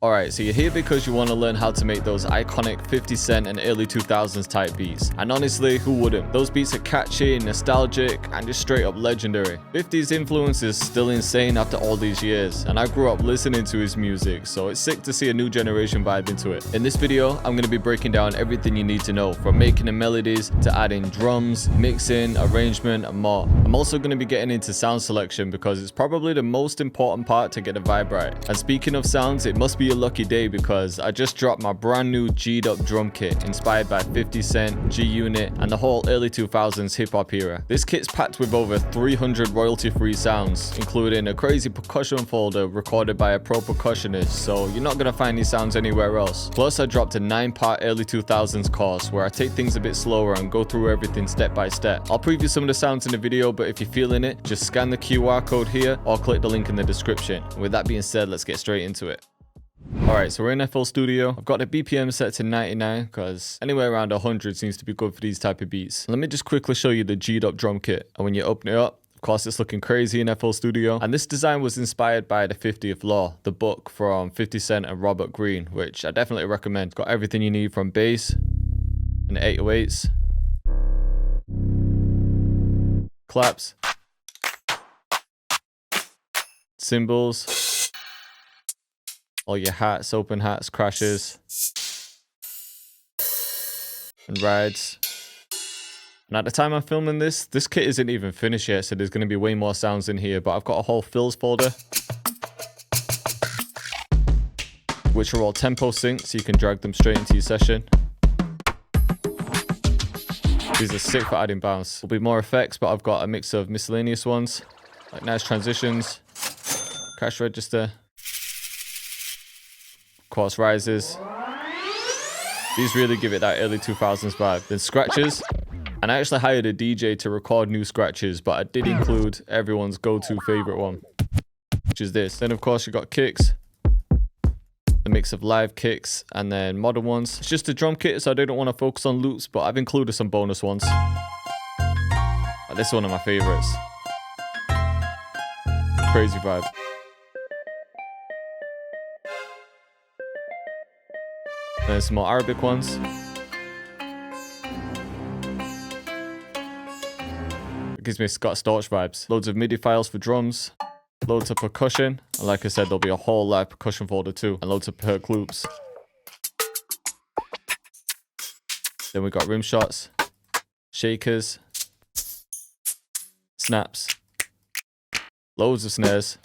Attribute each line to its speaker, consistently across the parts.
Speaker 1: Alright, so you're here because you want to learn how to make those iconic 50 Cent and early 2000s type beats. And honestly, who wouldn't? Those beats are catchy, nostalgic, and just straight up legendary. 50's influence is still insane after all these years, and I grew up listening to his music, so it's sick to see a new generation vibe into it. In this video, I'm going to be breaking down everything you need to know, from making the melodies to adding drums, mixing, arrangement, and more. I'm also going to be getting into sound selection because it's probably the most important part to get the vibe right. And speaking of sounds, it must be a lucky day because I just dropped my brand new G'd up drum kit inspired by 50 Cent, G-Unit, and the whole early 2000s hip hop era. This kit's packed with over 300 royalty-free sounds, including a crazy percussion folder recorded by a pro percussionist, so you're not gonna find these sounds anywhere else. Plus, I dropped a 9-part early 2000s course where I take things a bit slower and go through everything step by step. I'll preview some of the sounds in the video, but if you're feeling it, just scan the QR code here or click the link in the description. With that being said, let's get straight into it. Alright, so we're in FL Studio. I've got the BPM set to 99 because anywhere around 100 seems to be good for these type of beats. Let me just quickly show you the G'd up drum kit. And when you open it up, of course, it's looking crazy in FL Studio. And this design was inspired by the 50th Law, the book from 50 Cent and Robert Greene, which I definitely recommend. It's got everything you need from bass and 808s, claps, cymbals, all your hats, open hats, crashes, and rides. And at the time I'm filming this kit isn't even finished yet, so there's going to be way more sounds in here, but I've got a whole fills folder, which are all tempo synced, so you can drag them straight into your session. These are sick for adding bounce. There'll be more effects, but I've got a mix of miscellaneous ones, like nice transitions, cash register, chorus rises. These really give it that early 2000s vibe. Then scratches, and I actually hired a DJ to record new scratches, but I did include everyone's go-to favorite one, which is this. Then of course you got kicks, a mix of live kicks and then modern ones. It's just a drum kit, so I didn't want to focus on loops, but I've included some bonus ones. This is one of my favorites. Crazy vibe. And some more Arabic ones. It gives me Scott Storch vibes. Loads of MIDI files for drums, loads of percussion, and like I said, there'll be a whole live percussion folder too, and loads of perc loops. Then we got rim shots, shakers, snaps, loads of snares.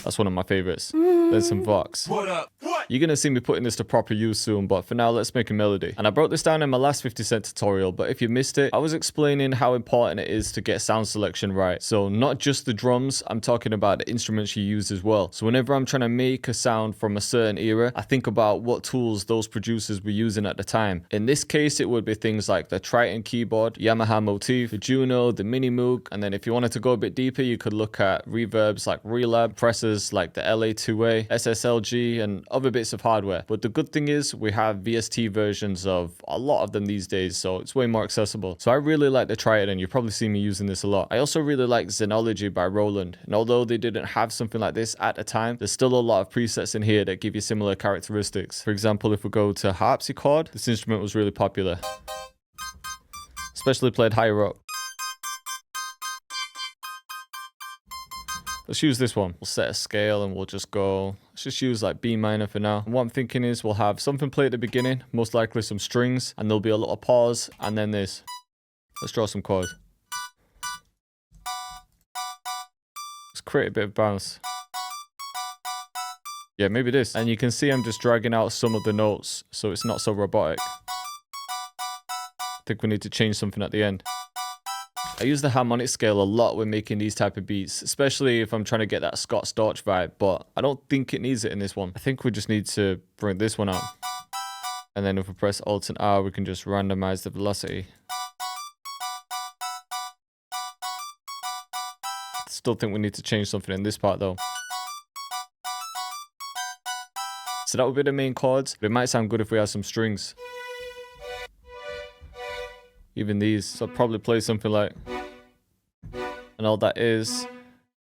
Speaker 1: That's one of my favorites. Then some Vox.
Speaker 2: What up?
Speaker 1: You're gonna see me putting this to proper use soon, but for now, let's make a melody. And I broke this down in my last 50 Cent tutorial, but if you missed it, I was explaining how important it is to get sound selection right. So not just the drums, I'm talking about the instruments you use as well. So whenever I'm trying to make a sound from a certain era, I think about what tools those producers were using at the time. In this case, it would be things like the Triton keyboard, Yamaha Motif, the Juno, the Mini Moog, and then if you wanted to go a bit deeper, you could look at reverbs like Relab, pressers like the LA2A, SSLG, and other bits of hardware. But the good thing is we have VST versions of a lot of them these days, so it's way more accessible. So I really like the Triton, you've probably seen me using this a lot. I also really like Xenology by Roland, and although they didn't have something like this at the time, there's still a lot of presets in here that give you similar characteristics. For example, if we go to harpsichord, this instrument was really popular, especially played higher up. Let's use this one. We'll set a scale and we'll just go, let's just use like B minor for now. And what I'm thinking is we'll have something played at the beginning, most likely some strings, and there'll be a little pause, and then this. Let's draw some chords. Let's create a bit of bounce. Yeah, maybe this. And you can see I'm just dragging out some of the notes so it's not so robotic. I think we need to change something at the end. I use the harmonic scale a lot when making these type of beats, especially if I'm trying to get that Scott Storch vibe, but I don't think it needs it in this one. I think we just need to bring this one out. And then if we press Alt and R, we can just randomize the velocity. Still think we need to change something in this part though. So that would be the main chords, but it might sound good if we have some strings. Even these, so I'll probably play something like, and all that is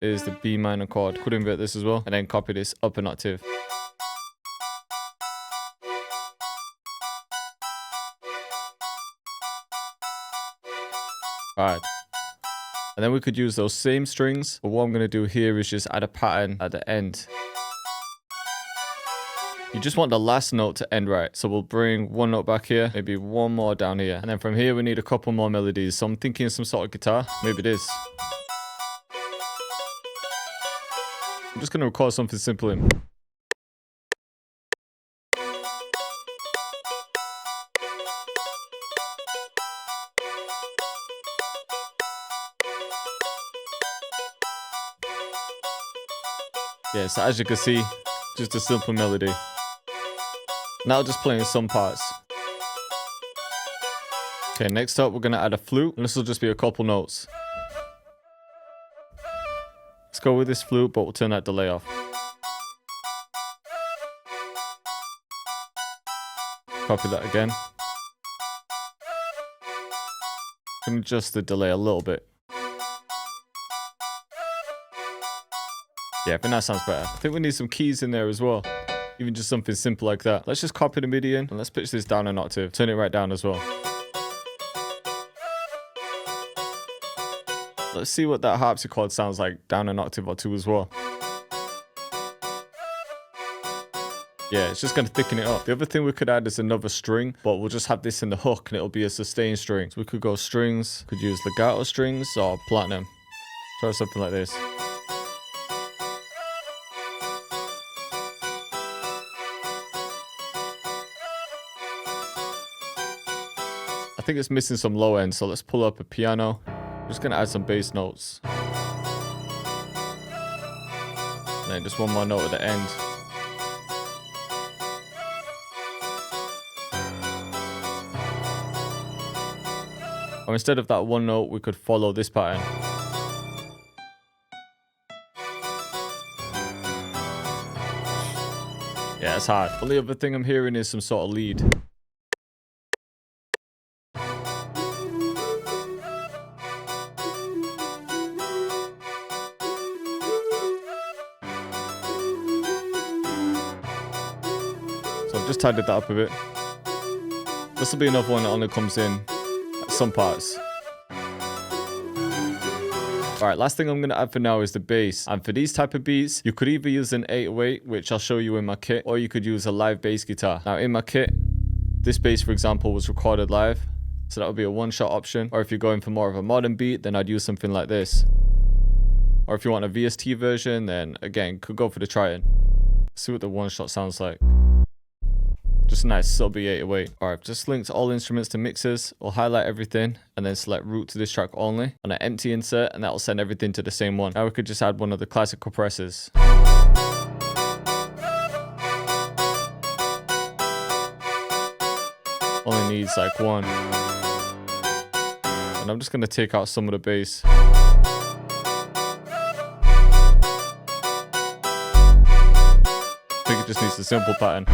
Speaker 1: is the B minor chord. Could invert this as well, and then copy this up an octave. Alright. And then we could use those same strings, but what I'm going to do here is just add a pattern at the end. You just want the last note to end right. So we'll bring one note back here, maybe one more down here. And then from here, we need a couple more melodies. So I'm thinking some sort of guitar, maybe this. I'm just going to record something simple in. Yeah, so as you can see, just a simple melody. Now just playing some parts. Okay, next up we're going to add a flute, and this will just be a couple notes. Let's go with this flute, but we'll turn that delay off. Copy that again. And adjust the delay a little bit. Yeah, I think that sounds better. I think we need some keys in there as well. Even just something simple like that. Let's just copy the MIDI in and let's pitch this down an octave. Turn it right down as well. Let's see what that harpsichord sounds like down an octave or two as well. Yeah, it's just going to thicken it up. The other thing we could add is another string, but we'll just have this in the hook and it'll be a sustained string. So we could go strings, could use legato strings or platinum. Try something like this. I think it's missing some low end, so let's pull up a piano. I'm just going to add some bass notes. And then just one more note at the end. Or instead of that one note, we could follow this pattern. Yeah, it's hard. Only other thing I'm hearing is some sort of lead. Just tidied that up a bit. This will be another one that only comes in at some parts. Alright, last thing I'm going to add for now is the bass. And for these type of beats, you could either use an 808, which I'll show you in my kit, or you could use a live bass guitar. Now in my kit, this bass for example was recorded live, so that would be a one-shot option. Or if you're going for more of a modern beat, then I'd use something like this. Or if you want a VST version, then again, could go for the Triton. See what the one-shot sounds like. Just a nice subby 808. Alright, just linked all instruments to mixers. We'll highlight everything and then select root to this track only on an empty insert, and that will send everything to the same one. Now we could just add one of the classic compressors. Only needs like one. And I'm just going to take out some of the bass. I think it just needs a simple pattern.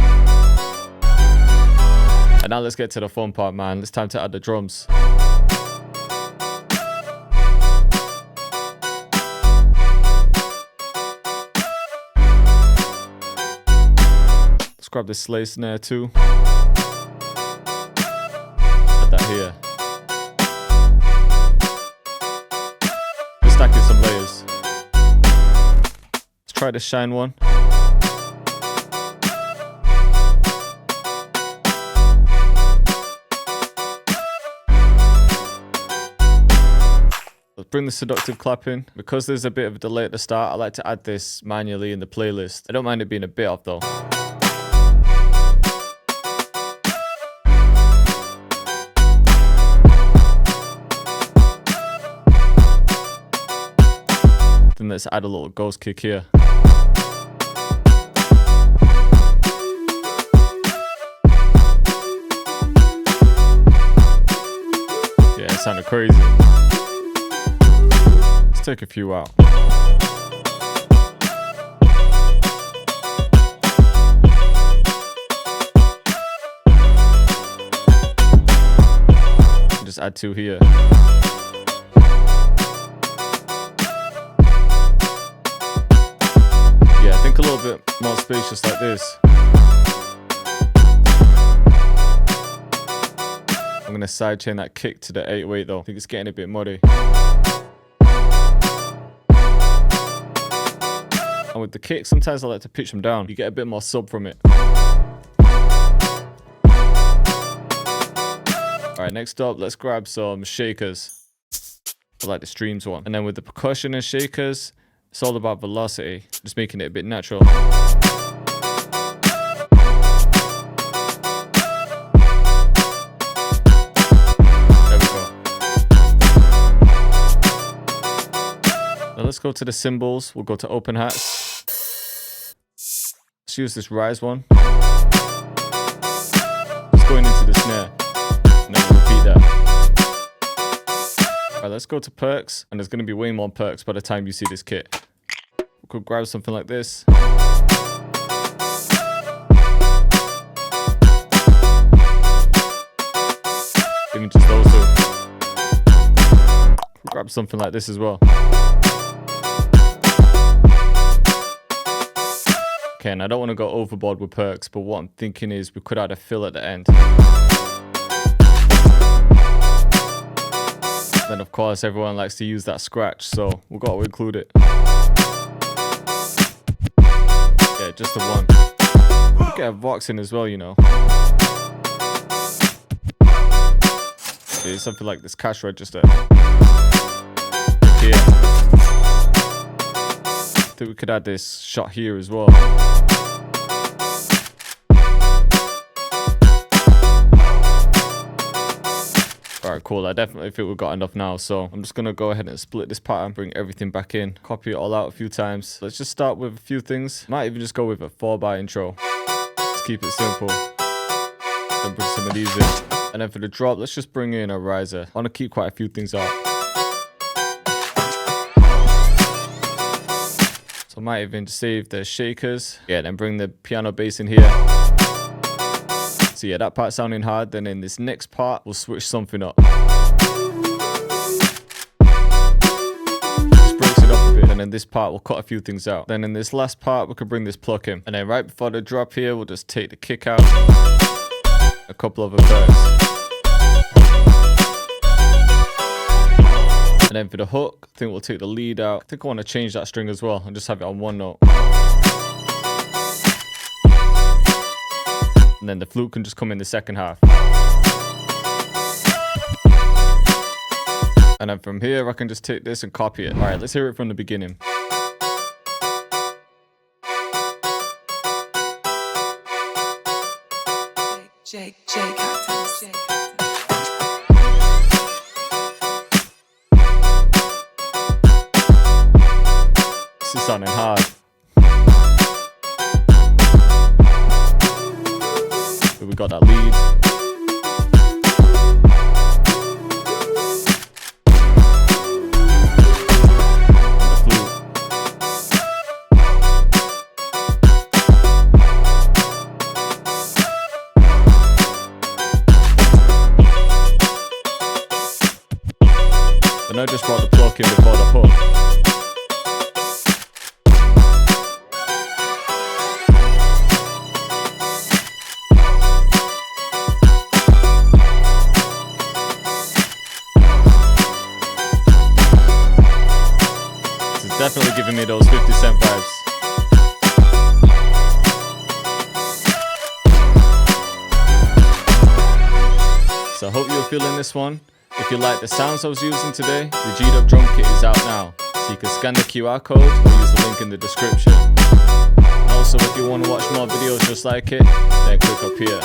Speaker 1: And now let's get to the fun part, man. It's time to add the drums. Let's grab this slave snare too. Add that here. Just stacking some layers. Let's try the shine one. Let's bring the seductive clap in. Because there's a bit of a delay at the start, I like to add this manually in the playlist. I don't mind it being a bit off though. Then let's add a little ghost kick here. Yeah, it sounded crazy. Take a few out. Just add two here. bit more spacious like this. I'm going to sidechain that kick to the 808 though. I think it's getting a bit muddy. And with the kick, sometimes I like to pitch them down. You get a bit more sub from it. Alright, next up, let's grab some shakers. I like the streams one. And then with the percussion and shakers, it's all about velocity. Just making it a bit natural. Let's go to the cymbals. We'll go to open hats. Let's use this rise one. Just going into the snare. And then we'll repeat that. Alright, let's go to perks. And there's going to be way more perks by the time you see this kit. We could grab something like this. Even just those two. We'll grab something like this as well. Okay, and I don't want to go overboard with perks, but what I'm thinking is we could add a fill at the end. Then of course everyone likes to use that scratch, so we've got to include it. Yeah, just the one. We could get a Vox in as well, you know. Yeah, something like this cash register. Here. I think we could add this shot here as well. Alright, cool. I definitely think we've got enough now. So I'm just going to go ahead and split this pattern, bring everything back in, copy it all out a few times. Let's just start with a few things. Might even just go with a 4-bar intro. Let's keep it simple. Then bring some of these in. And then for the drop, let's just bring in a riser. I want to keep quite a few things out. So I might even save the shakers. Yeah, then bring the piano bass in here. So yeah, that part sounding hard. Then in this next part, we'll switch something up. Just breaks it up a bit. And in this part, we'll cut a few things out. Then in this last part, we could bring this pluck in. And then right before the drop here, we'll just take the kick out. A couple of effects. And then for the hook, I think we'll take the lead out. I think I want to change that string as well and just have it on one note. And then the flute can just come in the second half. And then from here, I can just take this and copy it. All right, let's hear it from the beginning.
Speaker 2: Cactus.
Speaker 1: This is sounding hard. But we got that lead. And I just brought the pluck in before the hook. This is definitely giving me those 50 Cent vibes. So I hope you're feeling this one. If you like the sounds I was using today, the G'd Up drum kit is out now. So you can scan the QR code or use the link in the description. Also, if you want to watch more videos just like it, then click up here.